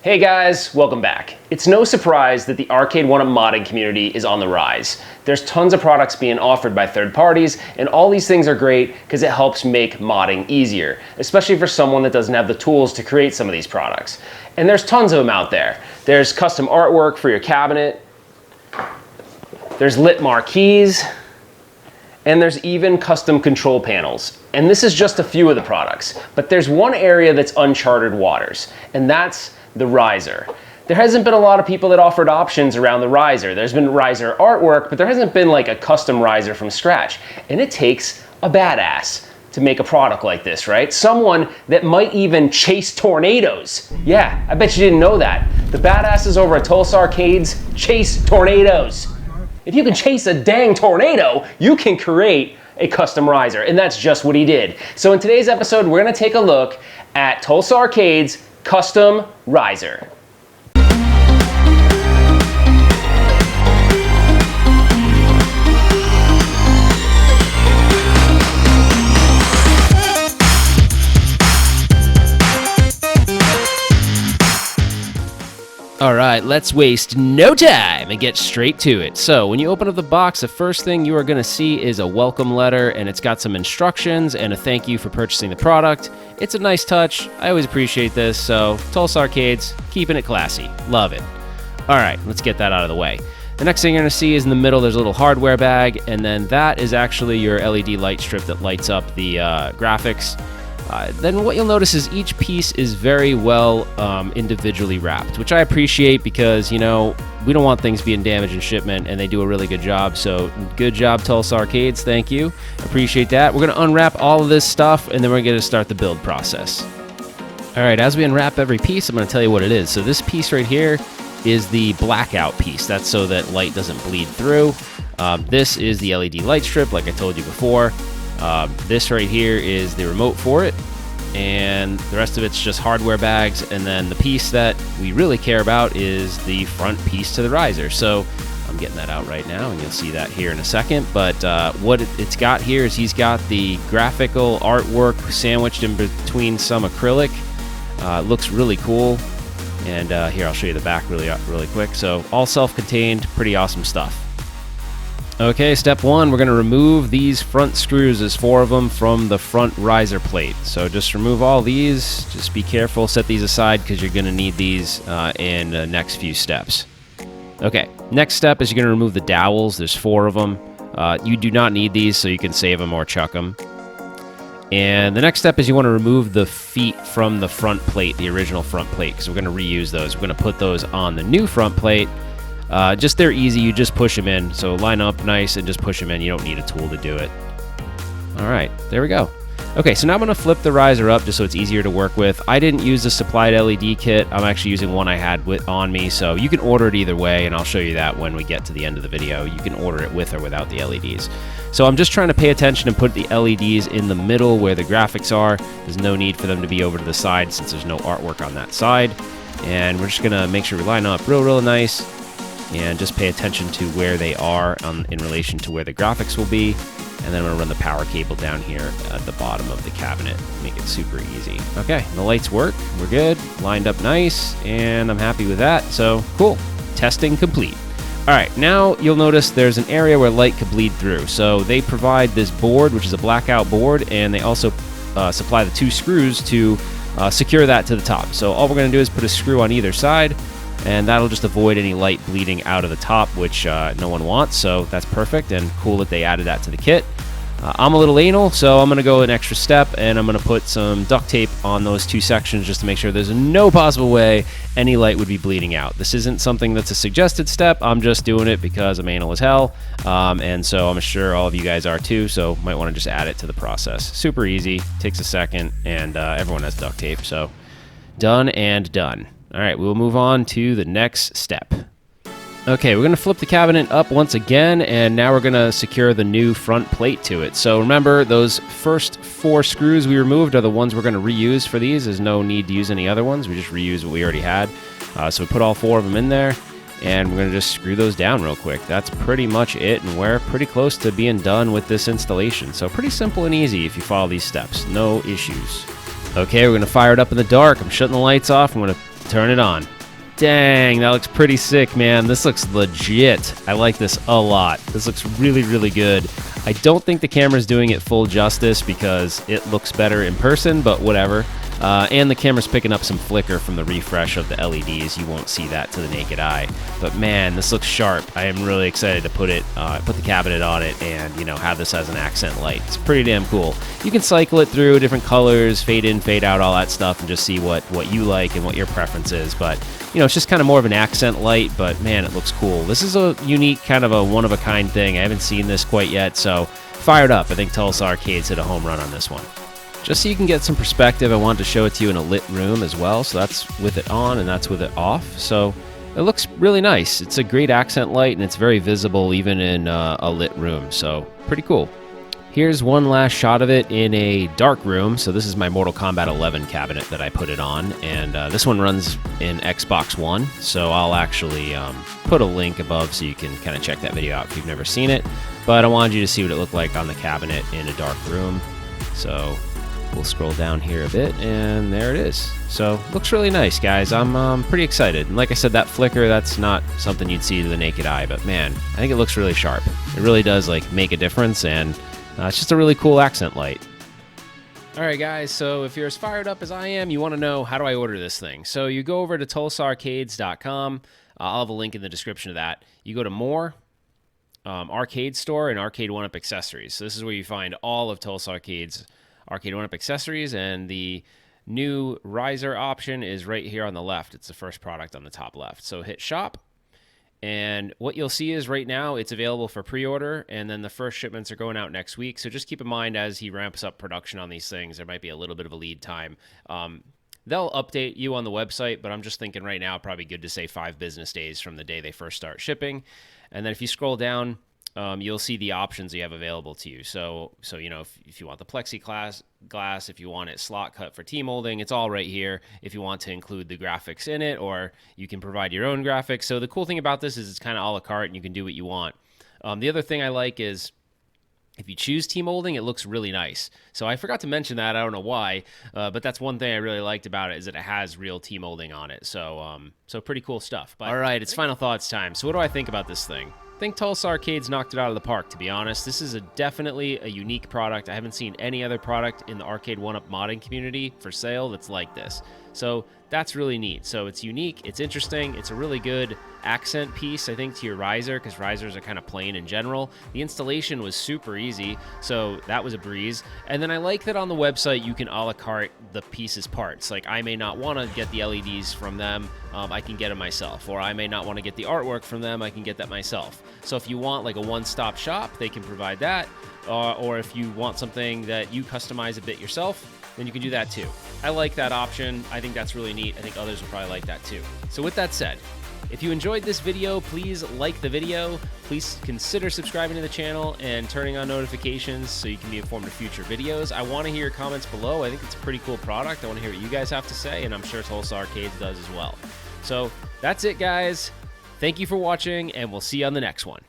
Hey guys, welcome back. It's no surprise that the Arcade1up modding community is on the rise. There's tons of products being offered by third parties, and all these things are great because it helps make modding easier, especially for someone that doesn't have the tools to create some of these products. And there's tons of them out there. There's custom artwork for your cabinet, there's lit marquees, and there's even custom control panels. And this is just a few of the products, but there's one area that's uncharted waters, and that's the riser. There hasn't been a lot of people that offered options around the riser. There's been riser artwork, but there hasn't been like a custom riser from scratch. And it takes a badass to make a product like this, right? Someone that might even chase tornadoes. Yeah, I bet you didn't know that. The badasses over at Tulsa Arcades chase tornadoes. If you can chase a dang tornado, you can create a custom riser, and that's just what he did. So in today's episode, we're gonna take a look at Tulsa Arcades custom riser. All right, let's waste no time and get straight to it. So when you open up the box, the first thing you are gonna see is a welcome letter, and it's got some instructions and a thank you for purchasing the product. It's a nice touch. I always appreciate this. So Tulsa Arcades, keeping it classy. Love it. All right, let's get that out of the way. The next thing you're gonna see is in the middle, there's a little hardware bag, and then that is actually your LED light strip that lights up the graphics. Then what you'll notice is each piece is very well individually wrapped, which I appreciate because, you know, we don't want things being damaged in shipment, and they do a really good job. So good job, Tulsa Arcades. Thank you. Appreciate that. We're going to unwrap all of this stuff, and then we're going to start the build process. All right, as we unwrap every piece, I'm going to tell you what it is. So this piece right here is the blackout piece. That's so that light doesn't bleed through. This is the LED light strip, like I told you before. This right here is the remote for it, and the rest of it's just hardware bags. And then the piece that we really care about is the front piece to the riser. So I'm getting that out right now, and you'll see that here in a second. But what it's got here is he's got the graphical artwork sandwiched in between some acrylic. It looks really cool. And here, I'll show you the back really quick. So all self-contained, pretty awesome stuff. Okay, step one, we're going to remove these front screws. There's 4 of them from the front riser plate. So just remove all these. Just be careful, set these aside because you're going to need these in the next few steps. Okay, next step is you're going to remove the dowels. There's 4 of them. You do not need these, so you can save them or chuck them. And the next step is you want to remove the feet from the front plate, the original front plate, because we're going to reuse those. We're going to put those on the new front plate. They're easy, you just push them in. So line up nice and just push them in. You don't need a tool to do it. All right, there we go. Okay, so now I'm gonna flip the riser up just so it's easier to work with. I didn't use the supplied LED kit. I'm actually using one I had on me, so you can order it either way, and I'll show you that when we get to the end of the video. You can order it with or without the LEDs. So I'm just trying to pay attention and put the LEDs in the middle where the graphics are. There's no need for them to be over to the side since there's no artwork on that side. And we're just gonna make sure we line up real nice. And just pay attention to where they are in relation to where the graphics will be. And then I'm gonna run the power cable down here at the bottom of the cabinet. Make it super easy. Okay, the lights work, we're good, lined up nice, and I'm happy with that, so cool. Testing complete. All right, now you'll notice there's an area where light could bleed through. So they provide this board, which is a blackout board, and they also supply the 2 screws to secure that to the top. So all we're gonna do is put a screw on either side, and that'll just avoid any light bleeding out of the top, which no one wants, so that's perfect, and cool that they added that to the kit. I'm a little anal, so I'm going to go an extra step, and I'm going to put some duct tape on those 2 sections just to make sure there's no possible way any light would be bleeding out. This isn't something that's a suggested step. I'm just doing it because I'm anal as hell, and so I'm sure all of you guys are too, so might want to just add it to the process. Super easy, takes a second, and everyone has duct tape, so done and done. All right, we'll move on to the next step. Okay, we're gonna flip the cabinet up once again, and now we're gonna secure the new front plate to it. So remember, those first 4 screws we removed are the ones we're gonna reuse for these. There's no need to use any other ones. We just reuse what we already had. So we put all 4 of them in there, and we're gonna just screw those down real quick. That's pretty much it, and we're pretty close to being done with this installation. So pretty simple and easy if you follow these steps, no issues. Okay, we're gonna fire it up in the dark. I'm shutting the lights off. I'm gonna turn it on. Dang, that looks pretty sick, man. This looks legit. I like this a lot. This looks really, really good. I don't think the camera's doing it full justice because it looks better in person, but whatever. And the camera's picking up some flicker from the refresh of the LEDs. You won't see that to the naked eye. But man, this looks sharp. I am really excited to put the cabinet on it and, you know, have this as an accent light. It's pretty damn cool. You can cycle it through different colors, fade in, fade out, all that stuff, and just see what you like and what your preference is. But, you know, it's just kind of more of an accent light, but man, it looks cool. This is a unique, kind of a one-of-a-kind thing. I haven't seen this quite yet, so fired up. I think Tulsa Arcades hit a home run on this one. Just so you can get some perspective, I wanted to show it to you in a lit room as well. So that's with it on and that's with it off. So it looks really nice. It's a great accent light and it's very visible even in a lit room. So pretty cool. Here's one last shot of it in a dark room. So this is my Mortal Kombat 11 cabinet that I put it on. And this one runs in Xbox One. So I'll actually put a link above so you can kind of check that video out if you've never seen it. But I wanted you to see what it looked like on the cabinet in a dark room. So we'll scroll down here a bit, and there it is. So, looks really nice, guys. I'm pretty excited. And like I said, that flicker, that's not something you'd see to the naked eye, but man, I think it looks really sharp. It really does, like, make a difference, and it's just a really cool accent light. Alright guys, so if you're as fired up as I am, you want to know how do I order this thing. So you go over to TulsaArcades.com. I'll have a link in the description of that. You go to More, Arcade Store, and Arcade1up Accessories. So this is where you find all of Tulsa Arcades Arcade1up accessories, and the new riser option is right here on the left. It's the first product on the top left. So hit shop, and what you'll see is right now it's available for pre-order, and then the first shipments are going out next week. So just keep in mind as he ramps up production on these things, there might be a little bit of a lead time. They'll update you on the website, but I'm just thinking right now probably good to say 5 business days from the day they first start shipping. And then if you scroll down, you'll see the options you have available to you. So you know, if you want the plexiglass, if you want it slot cut for T-molding, it's all right here. If you want to include the graphics in it, or you can provide your own graphics. So the cool thing about this is it's kind of a la carte, and you can do what you want. The other thing I like is if you choose T-molding, it looks really nice. So I forgot to mention that. I don't know why, but that's one thing I really liked about it is that it has real T-molding on it. So pretty cool stuff. But, all right, it's final thoughts time. So what do I think about this thing? I think Tulsa Arcades knocked it out of the park, to be honest. This is definitely a unique product. I haven't seen any other product in the Arcade1up modding community for sale that's like this. So that's really neat. So it's unique, it's interesting, it's a really good accent piece, I think, to your riser, because risers are kind of plain in general. The installation was super easy, so that was a breeze. And then I like that on the website you can a la carte the pieces parts. Like, I may not want to get the LEDs from them, I can get them myself. Or I may not want to get the artwork from them, I can get that myself. So if you want like a one-stop shop, they can provide that. Or if you want something that you customize a bit yourself, then you can do that too. I like that option. I think that's really neat. I think others will probably like that too. So with that said, if you enjoyed this video, please like the video. Please consider subscribing to the channel and turning on notifications so you can be informed of future videos. I want to hear your comments below. I think it's a pretty cool product. I want to hear what you guys have to say, and I'm sure Tulsa Arcades does as well. So that's it, guys. Thank you for watching, and we'll see you on the next one.